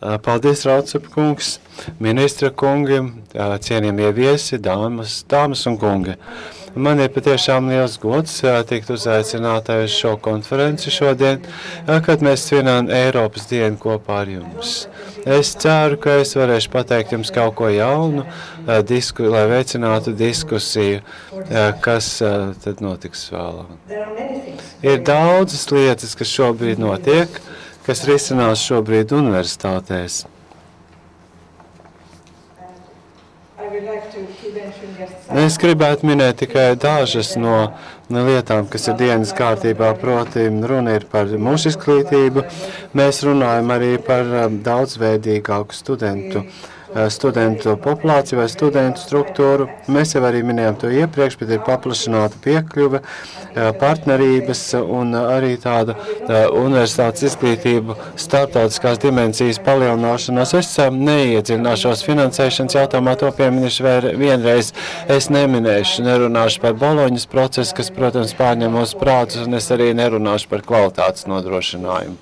Paldies, Raucep kungs, ministra kungi, cienījamie viesi, dāmas un kungi. Man ir patiešām liels gods tikt uzaicinātai uz šo konferenci šodien, kad mēs svinām Eiropas dienu kopā ar jums. Es ceru, ka es varēšu pateikt jums kaut ko jaunu, lai veicinātu diskusiju, kas tad notiks vēlāk. Ir daudzas lietas, kas šobrīd notiek, kas risinās šobrīd universitātēs. Es gribētu minēt tikai dažas no lietām, kas ir dienas kārtībā, proti runa ir par mūža izglītību. Mēs runājam arī par daudzveidīgāku studentu populāciju vai studentu struktūru. Mēs jau arī minējām to iepriekš, bet ir paplašināta piekļuve, partnerības un arī tāda universitātes izglītību starptautiskās dimensijas palielināšanās. Es neiedziļināšos finansēšanas jautājumā, to pieminēšu vienreiz. Es nerunāšu par Boloņas procesu, kas, protams, pārņem mūsu prātus, un es arī nerunāšu par kvalitātes nodrošinājumu.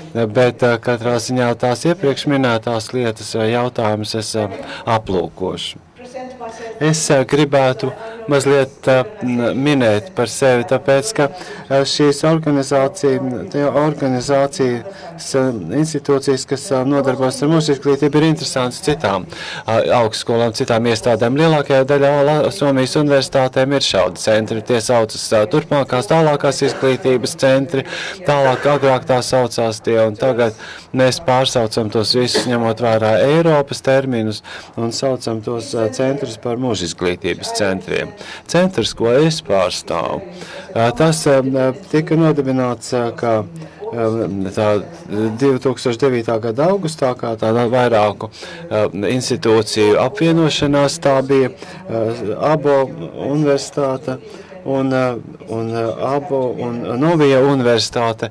Bet katrā ziņā tās iepriekš minētās lietas vai jautājumus es aplūkošu. Es gribētu mazliet minēt par sevi, tāpēc, ka šīs organizācijas institūcijas, kas nodarbojas ar mūža izglītību, ir interesantas citām augstskolām, citām iestādēm. Lielākajā daļā Somijas universitātēm ir šādi centri. Tie saucas turpmākās, tālākās izglītības centri, agrāk tā saucās tie, un tagad mēs pārsaucam tos visus, ņemot vērā Eiropas terminus, un saucam tos centrus par mūža izglītības centriem. Centrs, ko es pārstāvu, tas tika nodibināts kā 2009. Gada augustā, kā tāda vairāku institūciju apvienošanās. Tā bija Abo universitāte un Abo un Novija universitāte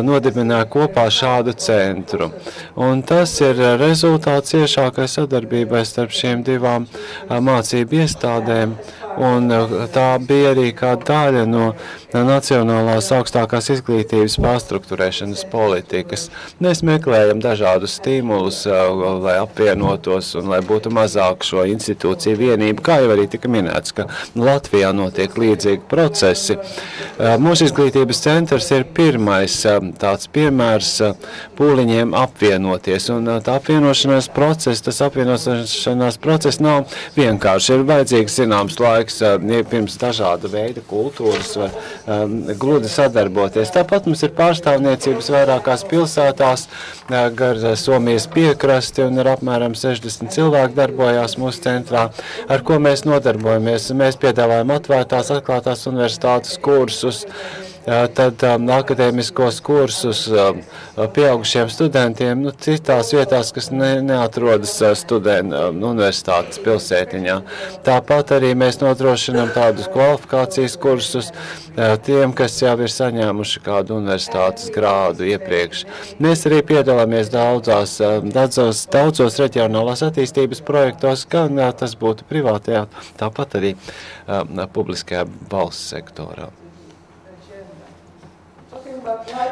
nodibināja kopā šādu centru. Un tas ir rezultāts ciešākai sadarbībai starp šīm divām mācību iestādēm. Un tā bija arī kā daļa no nacionālās augstākās izglītības pārstruktūrēšanas politikas. Mēs meklējam dažādus stimulus, lai apvienotos un lai būtu mazāk šo institūciju vienību, kā jau arī tika minēts, ka Latvijā notiek līdzīgi procesi. Mūža izglītības centrs ir pirmais tāds piemērs pūliņiem apvienoties, un tā apvienošanās process nav vienkārši. Ir vajadzīgs zināms laiks, pirms dažāda veida kultūras var gludi sadarboties. Tāpat mums ir pārstāvniecības vairākās pilsētās gar Somijas piekrasti, un ir apmēram 60 cilvēki darbojās mūsu centrā, ar ko mēs nodarbojamies. Mēs piedāvājam atklātās universitātes kursus, tad akadēmiskos kursus pieaugušiem studentiem citās vietās, kas neatrodas universitātes pilsētiņā. Tāpat arī mēs nodrošinām tādus kvalifikācijas kursus tiem, kas jau ir saņēmuši kādu universitātes grādu iepriekš. Mēs arī piedalāmies daudzos reģionālās attīstības projektos, gan tas būtu privātajā, tāpat arī publiskajā valsts sektorā.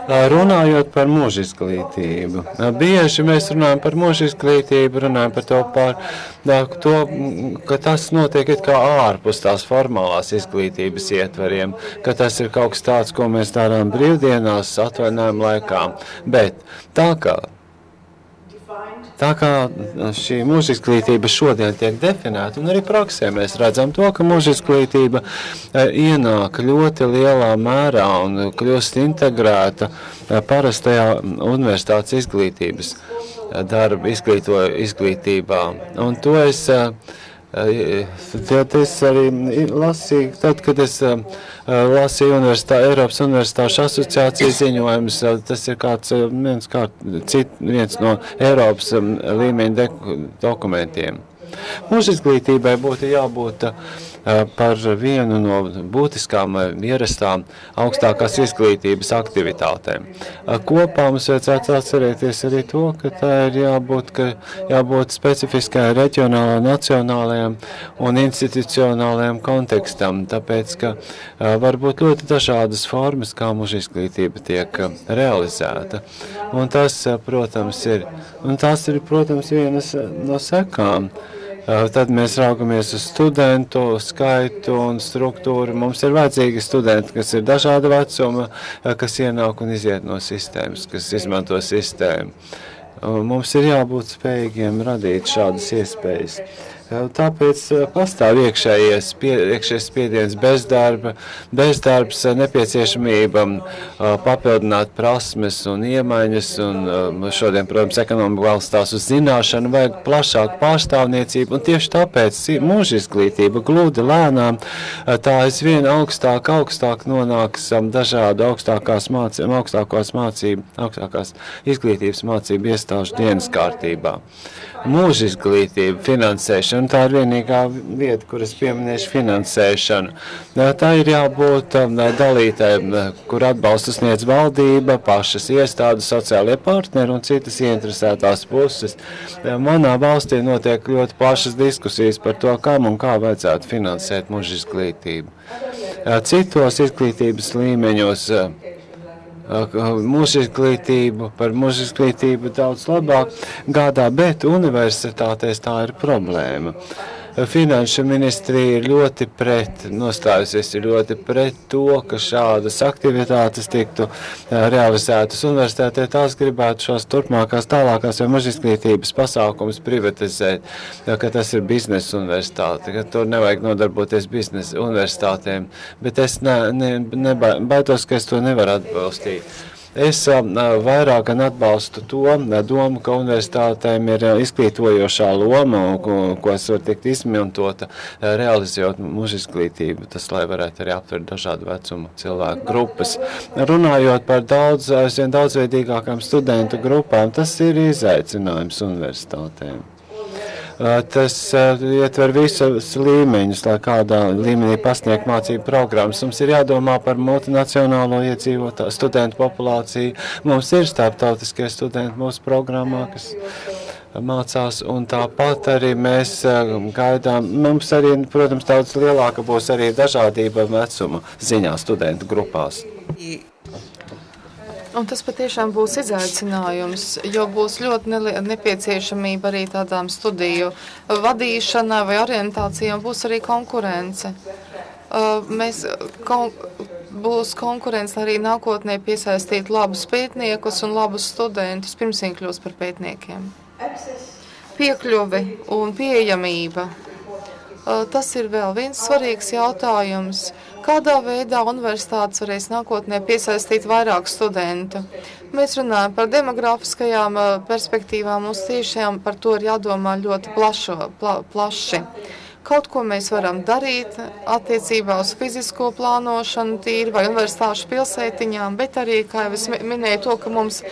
Runājot par mūža izglītību. Bieži mēs runājam par mūža izglītību, runājam par to, ka tas notiek it kā ārpus tās formālās izglītības ietvariem, ka tas ir kaut kas tāds, ko mēs darām brīvdienās, atvaļinājuma laikā. Bet tā kā šī mūža izglītība šodien tiek definēta, un arī praksē mēs redzam to, ka mūža izglītība ienāk ļoti lielā mērā un kļūst integrēta parastajā universitātes izglītības darba izglītībā. Un to es arī lasīju, tad, kad es lasīju Eiropas Universitāšu asociācijas ziņojumus, tas ir viens no Eiropas līmeņa dokumentiem. Mūža izglītībai būtu jābūt par vienu no būtiskām ierastām augstākās izglītības aktivitātēm. Kopā mums vajadzētu atcerēties arī to, ka tā ir jābūt specifiskai reģionālā, nacionālajam un institucionālajam kontekstam, tāpēc, ka var būt ļoti dažādas formas, kā mūža izglītība tiek realizēta. Un tas, protams, ir vienas no sekām. Tad mēs raugamies uz studentu skaitu un struktūru. Mums ir vajadzīgi studenti, kas ir dažāda vecuma, kas ienāk un iziet no sistēmas, kas izmanto sistēmu. Mums ir jābūt spējīgiem radīt šādas iespējas. Tāpēc pastāv iekšējais spiediens bezdarbs, nepieciešamība papildināt prasmes un iemaņas, un šodien, protams, ekonomika balstās uz zināšanu, vajag plašāku pārstāvniecību, un tieši tāpēc mūža izglītība gludi lēnām, tā aizvien augstāk nonāks dažādu augstākās izglītības mācību iestāžu dienas kārtībā. Mūža izglītība, finansēšana, tā ir vienīgā vieta, kuras pieminēšu finansēšanu. Tā ir jābūt dalītai, kur atbalstu sniedz valdība, pašas iestādes, sociālie partneri un citas ieinteresētās puses. Manā valstī notiek ļoti plašas diskusijas par to, kam un kā vajadzētu finansēt mūža izglītību. Citos izglītības līmeņos par mūža izglītību daudz labāk gādā, bet universitātēs tā ir problēma. Finanšu ministrija ir ļoti pret to, ka šādas aktivitātes tiktu realizētas universitātē. Tās gribētu šos turpmākās, tālākās vai mūža izglītības pasākumus privatizēt, ka tas ir biznesa universitāte, ka tur nevajag nodarboties biznesa universitātēm, bet es baidos, ka es to nevaru atbalstīt. Es vairāk gan atbalstu to domu, ka universitātēm ir izglītojošā loma, ko es varu tikt izmantota, realizējot mūža izglītību, tas, lai varētu arī aptvert dažādu vecumu cilvēku grupas. Runājot par daudzveidīgākām studentu grupām, tas ir izaicinājums universitātēm. Tas ietver visus līmeņus, lai kādā līmenī pasniegt mācību programmas. Mums ir jādomā par multinacionālo studentu populāciju. Mums ir starptautiskie studenti mūsu programmā, kas mācās, un tāpat arī mēs gaidām. Mums arī, protams, daudz lielāka būs arī dažādība vecuma ziņā studentu grupās. Un tas patiešām būs izaicinājums, jo būs ļoti nepieciešamība arī tādām studiju vadīšanai vai orientācijām, būs arī konkurence. Būs konkurence arī nākotnē piesaistīt labus pētniekus un labus studentus, pirms viņi kļūs par pētniekiem. Piekļuve un pieejamība. Tas ir vēl viens svarīgs jautājums. Kādā veidā universitātes varēs nākotnē piesaistīt vairāk studentu? Mēs runājam par demografiskajām perspektīvām, mums tiešām par to ir jādomā ļoti plaši. Kaut ko mēs varam darīt attiecībā uz fizisko plānošanu tīri vai universitāšu pilsētiņām, bet arī, kā jau es minēju, to, ka mums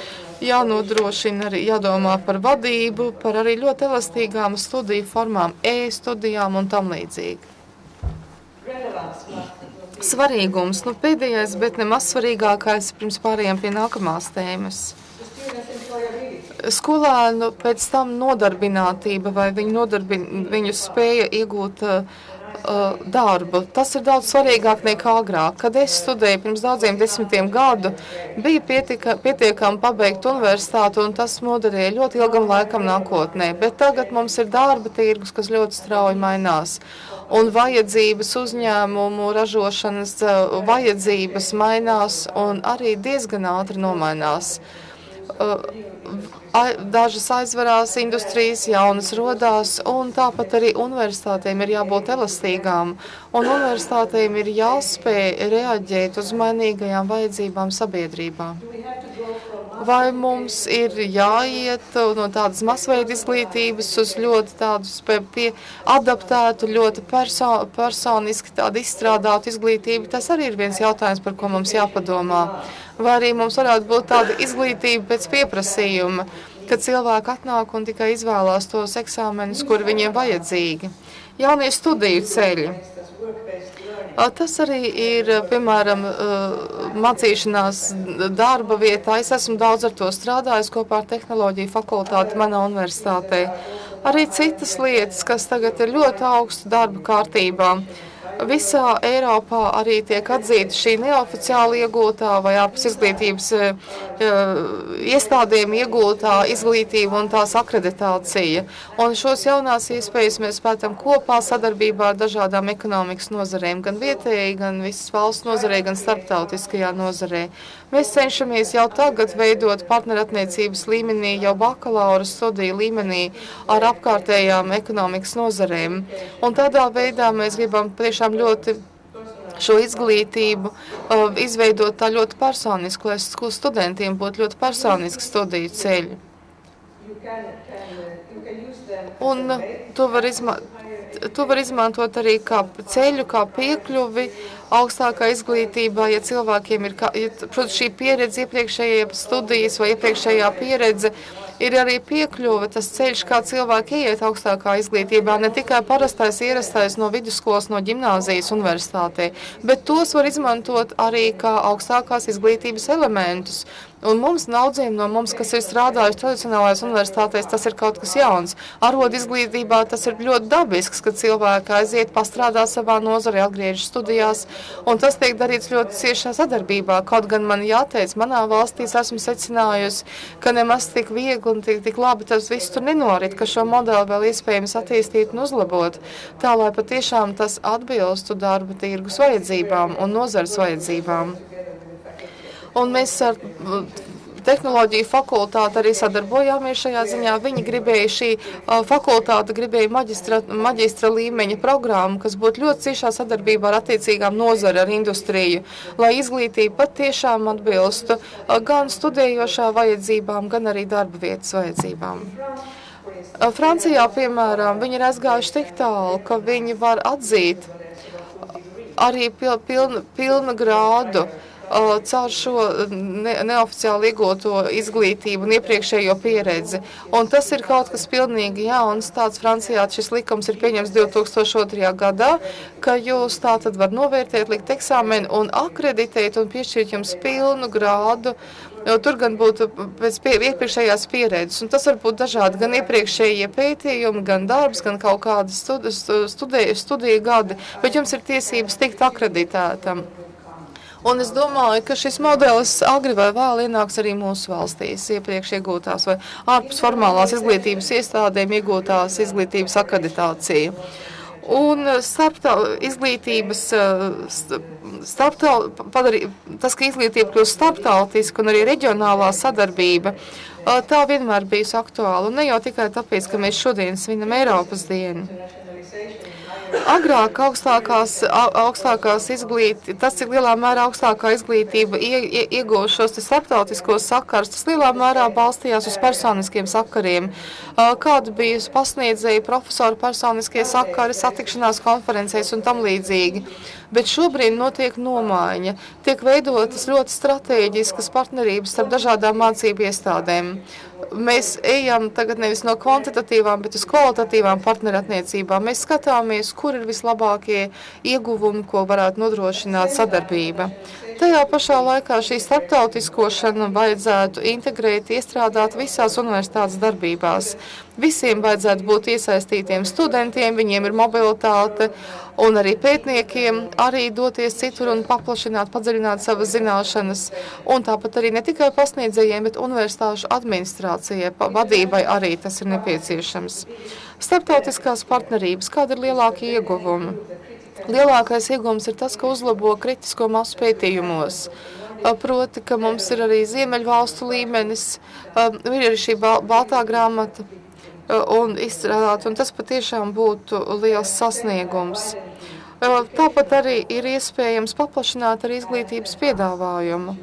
jānodrošina arī jādomā par vadību, par arī ļoti elastīgām studiju formām, e-studijām un tam līdzīgi. Svarīgums, pēdējais, bet nemaz svarīgākais, pirms pārējām pie nākamās tēmas. Skolēnu pēc tam nodarbinātība vai viņu spēja iegūt darbu. Tas ir daudz svarīgāk nekā agrāk. Kad es studēju pirms daudziem desmitiem gadu, bija pietiekami pabeigt universitāti, un tas noderēja ļoti ilgam laikam nākotnē. Bet tagad mums ir darba tirgus, kas ļoti strauji mainās. Un vajadzības uzņēmumu ražošanas vajadzības mainās un arī diezgan ātri nomainās. Dažas aizvarās industrijas, jaunas rodās, un tāpat arī universitātēm ir jābūt elastīgām, un universitātēm ir jāspēj reaģēt uz mainīgajām vajadzībām sabiedrībā. Vai mums ir jāiet no tādas masveida izglītības uz ļoti tādu adaptētu, ļoti personiski tādu izstrādātu izglītību? Tas arī ir viens jautājums, par ko mums jāpadomā. Vai arī mums varētu būt tāda izglītība pēc pieprasījuma, kad cilvēki atnāk un tikai izvēlās tos eksāmenus, kuri viņiem vajadzīgi. Jaunie studiju ceļi. Tas arī ir, piemēram, mācīšanās darba vietā. Es esmu daudz ar to strādājis kopā ar tehnoloģiju fakultāti manā universitātē. Arī citas lietas, kas tagad ir ļoti augstu darba kārtībā. Visā Eiropā arī tiek atzīta šī neoficiāli iegūtā vai ārpus izglītības iestādēm iegūtā izglītība un tās akreditācija. Un šos jaunās iespējas mēs pētam kopā sadarbībā ar dažādām ekonomikas nozarēm, gan vietēji, gan visas valsts nozarē, gan starptautiskajā nozarē. Mēs cenšamies jau tagad veidot partnerattiecības līmenī, jau bakalaura studiju līmenī ar apkārtējām ekonomikas nozarēm. Un tādā veidā mēs gribam tiešām ļoti šo izglītību izveidot tā ļoti personisku, lai studentiem būtu ļoti personiski studiju ceļi. Un to var izmantot arī kā ceļu, kā piekļuvi augstākā izglītībā, ja cilvēkiem ir, protams, šī pieredze iepriekšējā studijas vai iepriekšējā pieredze, ir arī piekļuve, tas ceļš, kā cilvēki ieiet augstākā izglītībā, ne tikai parastais ierastais no vidusskolas, no ģimnāzijas universitātē, bet tos var izmantot arī kā augstākās izglītības elementus. Un mums, daudziem no mums, kas ir strādājuši tradicionālajās universitātēs, tas ir kaut kas jauns. Arod izglītībā tas ir ļoti dabisks, kad cilvēki aiziet pastrādā savā nozarē, atgriežas studijās, un tas tiek darīts ļoti ciešā sadarbībā. Kaut gan man jāteic, manā valstī esmu secinājusi, ka nemaz tik viegli un tik labi tas viss tur nenorit, ka šo modeli vēl iespējams attīstīt un uzlabot, tā lai patiešām tas atbilstu darba tirgus vajadzībām un nozares vajadzībām. Un mēs ar tehnoloģiju fakultāti arī sadarbojāmies šajā ziņā. Viņi gribēja fakultāte gribēja maģistra līmeņa programmu, kas būtu ļoti ciešā sadarbībā ar attiecīgām nozari, ar industriju, lai izglītība patiešām atbilstu gan studējošā vajadzībām, gan arī darba vietas vajadzībām. Francijā, piemēram, viņi ir aizgājuši tik tālu, ka viņi var atzīt arī pilnu grādu caur šo neoficiāli iegūto izglītību un iepriekšējo pieredzi. Un tas ir kaut kas pilnīgi jauns. Tāds Francijā šis likums ir pieņems 2002. gadā, ka jūs tā tad var novērtēt, likt eksāmenu un akreditēt un piešķirt jums pilnu grādu. Tur gan būtu pēc iepriekšējās pieredzes, un tas var būt dažādi, gan iepriekšējie pētījumi, gan darbs, gan kaut kādi studiju gadi, bet jums ir tiesības tikt akreditētam. Un es domāju, ka šis modelis agri vai vēl ienāks arī mūsu valstīs, iepriekš iegūtās vai ārpus formālās izglītības iestādēm iegūtās izglītības akreditācija. Un izglītības, tas, ka izglītība kļūst starptautiska un arī reģionālā sadarbība, tā vienmēr bijusi aktuāla. Un ne jau tikai tāpēc, ka mēs šodien svinam Eiropas dienu. Agrāk augstākās izglītības, tas, cik lielā mērā augstākā izglītība iegūst šos starptautiskos sakarus, tas lielā mērā balstījās uz personiskiem sakariem. Kādu bija pasniedzēji, profesoru personiskie sakari, satikšanās konferencēs un tam līdzīgi. Bet šobrīd notiek nomaiņa. Tiek veidotas ļoti strateģiskas partnerības starp dažādām mācību iestādēm. Mēs ejam tagad nevis no kvantitatīvām, bet uz kvalitatīvām partnerattiecībām. Mēs skatāmies, kur ir vislabākie ieguvumi, ko varētu nodrošināt sadarbība. Tajā pašā laikā šī starptautiskošana vajadzētu integrēt, iestrādāt visās universitātes darbībās. Visiem vajadzētu būt iesaistītiem studentiem, viņiem ir mobilitāte, un arī pētniekiem arī doties citur un paplašināt, padziļināt savas zināšanas. Un tāpat arī ne tikai pasniedzējiem, bet universitāšu administrācijai, vadībai arī tas ir nepieciešams. Starptautiskās partnerības, kāda ir lielākie ieguvumi? Lielākais ieguvums ir tas, ka uzlabo kritisko masu pētījumos. Proti, ka mums ir arī Ziemeļvalstu līmenis, ir arī šī baltā grāmata un izstrādāt, un tas patiešām būtu liels sasniegums. Tāpat arī ir iespējams paplašināt arī izglītības piedāvājumu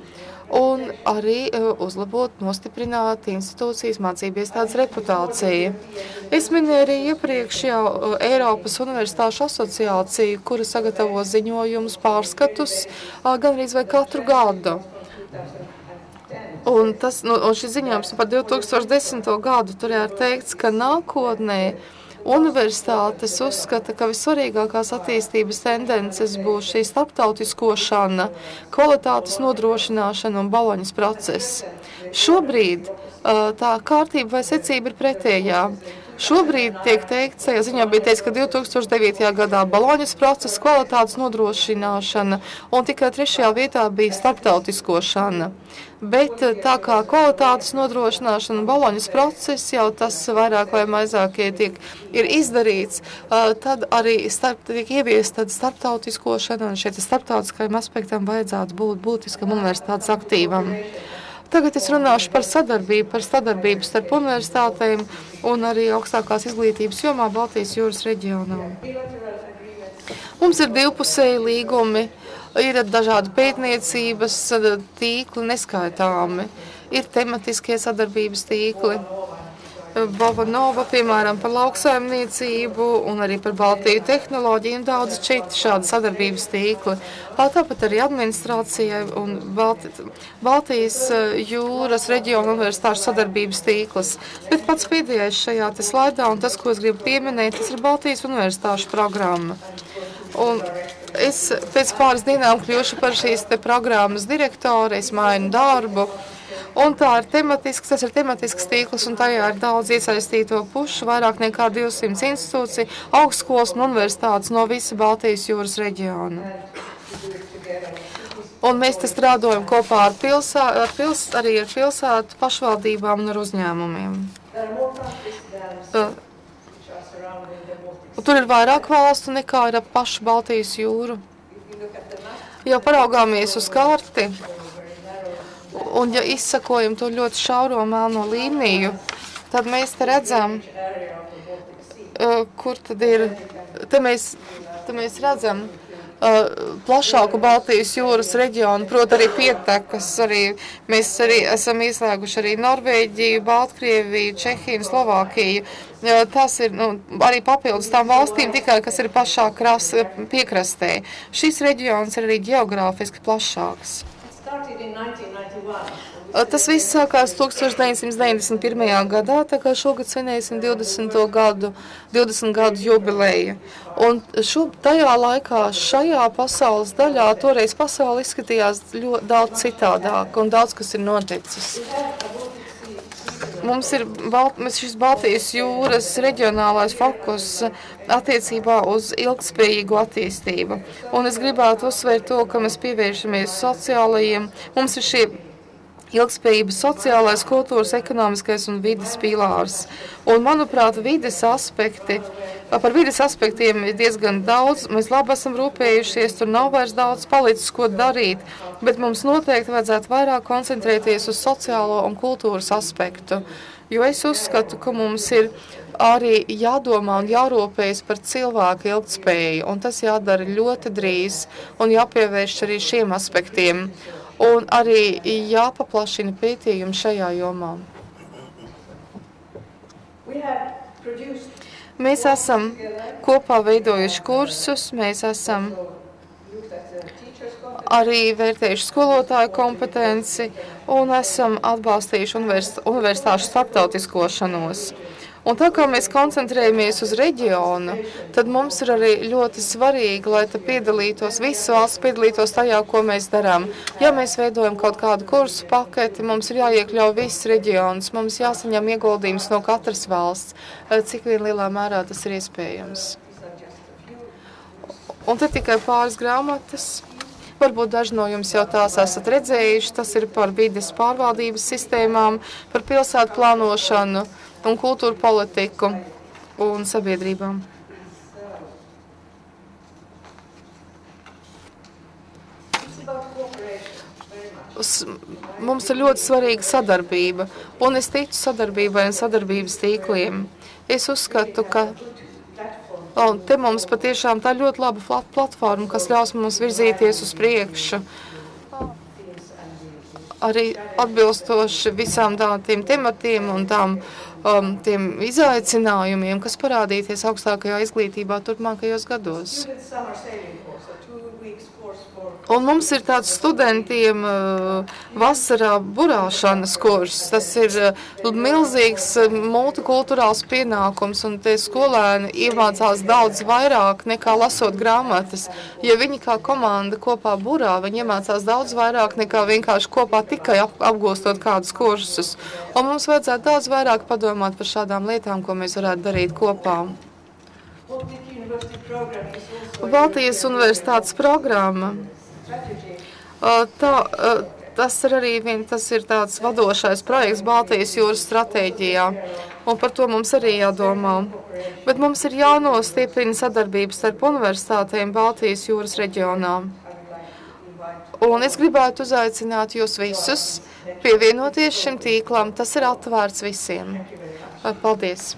un arī uzlabot, nostiprināt institūcijas mācību iestādes reputāciju. Es minēju arī iepriekš jau Eiropas Universitāšu asociāciju, kura sagatavo ziņojumus, pārskatus gan arī vai katru gadu. Un šis ziņojums par 2010. gadu tur ir teikts, ka nākotnē Universitātes uzskata, ka vissvarīgākās attīstības tendences būs šī starptautiskošana, kvalitātes nodrošināšana un Boloņas process. Šobrīd tā kārtība vai secība ir pretējā. Šobrīd tiek teikts, tajā ziņā bija teikts, ka 2009. gadā Boloņas procesa, kvalitātes nodrošināšana un tikai 3. vietā bija starptautiskošana. Bet tā kā kvalitātes nodrošināšana un Boloņas process jau tas vairāk vai mazāk ir izdarīts, tad arī tiek ieviesta starptautiskošana un šeit starptautiskajam aspektam vajadzētu būt būtiskam universitātes aktīvam. Tagad es runāšu par sadarbību starp universitātēm un arī augstākās izglītības jomā Baltijas jūras reģionā. Mums ir divpusēji līgumi, ir dažādi pētniecības tīkli neskaitāmi, ir tematiskie sadarbības tīkli. Bovanova, piemēram, par lauksaimniecību un arī par Baltiju tehnoloģiju un daudz citi šādi sadarbības tīkli. Tāpat arī administrācijai un Baltijas jūras reģiona universitāšu sadarbības tīkls. Bet pats pēdējais šajā slaidā un tas, ko es gribu pieminēt, tas ir Baltijas universitāšu programma. Un es pēc pāris dienām kļūšu par šīs programmas direktori, es mainu darbu. Un tas ir tematisks tīkls, un tajā ir daudz iesaistīto pušu, vairāk nekā 200 institūciju, augstskolas un universitātes no visa Baltijas jūras reģiona. Un mēs te strādājam kopā ar pilsētu pašvaldībām un ar uzņēmumiem. Tur ir vairāk valstu nekā ir ap pašu Baltijas jūru. Ja paraugāmies uz karti, un ja izsakojam to ļoti šauro melno līniju, tad mēs te redzam, kur tad ir, te mēs redzam plašāku Baltijas jūras reģionu, proti arī pietekas, mēs arī esam ieslēguši arī Norvēģiju, Baltkrieviju, Čehiju un Slovākiju. Tas ir arī papildus tām valstīm tikai, kas ir pašā piekrastē. Šis reģions ir arī geogrāfiski plašāks. Tas viss sākās 1991. gadā, tā kā šogad svinēsim 20 gadu jubileju. Un tajā laikā šajā pasaules daļā toreiz pasaule izskatījās daudz citādāk un daudz kas ir noticis. Mums ir šis Baltijas jūras reģionālais fokus attiecībā uz ilgtspējīgu attīstību. Un es gribētu uzsvērt to, ka mēs pievēršamies sociālajiem. Mums ir šie ilgtspējības sociālais, kultūras, ekonomiskais un vides pīlārs. Un, manuprāt, par vides aspektiem ir diezgan daudz. Mēs labi esam rūpējušies, tur nav vairs daudz palicis, ko darīt, bet mums noteikti vajadzētu vairāk koncentrēties uz sociālo un kultūras aspektu. Jo es uzskatu, ka mums ir arī jādomā un jārūpējas par cilvēku ilgtspēju, un tas jādara ļoti drīz un jāpievērš arī šiem aspektiem. Un arī jāpaplašina pētījumi šajā jomā. Mēs esam kopā veidojuši kursus, mēs esam arī vērtējuši skolotāju kompetenci un esam atbalstījuši universitāšu starptautiskošanos. Un tā kā mēs koncentrējamies uz reģionu, tad mums ir arī ļoti svarīgi, lai visas valsts piedalītos tajā, ko mēs darām. Ja mēs veidojam kaut kādu kursu paketi, mums ir jāiekļauj viss reģions, mums jāsaņem ieguldījums no katras valsts, cik vien lielā mērā tas ir iespējams. Un te tikai pāris grāmatas. Varbūt daži no jums jau tās esat redzējuši. Tas ir par vides pārvaldības sistēmām, par pilsētu plānošanu un kultūru politiku un sabiedrībām. Mums ir ļoti svarīga sadarbība, un es ticu sadarbībai un sadarbības tīkliem. Es uzskatu, ka te mums patiešām tā ļoti laba platforma, kas ļaus mums virzīties uz priekšu. Arī atbilstoši visām tādiem tematiem un tiem izaicinājumiem, kas parādīties augstākajā izglītībā turpmākajos gados. Un mums ir tāds studentiem vasarā burāšanas kurs. Tas ir milzīgs multikulturāls pienākums, un tie skolēni iemācās daudz vairāk nekā lasot grāmatas. Ja viņi kā komanda kopā burā, viņi iemācās daudz vairāk nekā vienkārši kopā tikai apgūstot kādus kursus. Un mums vajadzētu daudz vairāk padomāt par šādām lietām, ko mēs varētu darīt kopā. Baltijas universitātes programma. Tas ir tāds vadošais projekts Baltijas jūras stratēģijā, un par to mums arī jādomā. Bet mums ir jānostiprina sadarbības starp universitātēm Baltijas jūras reģionā. Un es gribētu uzaicināt jūs visus pievienoties šim tīklam, tas ir atvērts visiem. Paldies!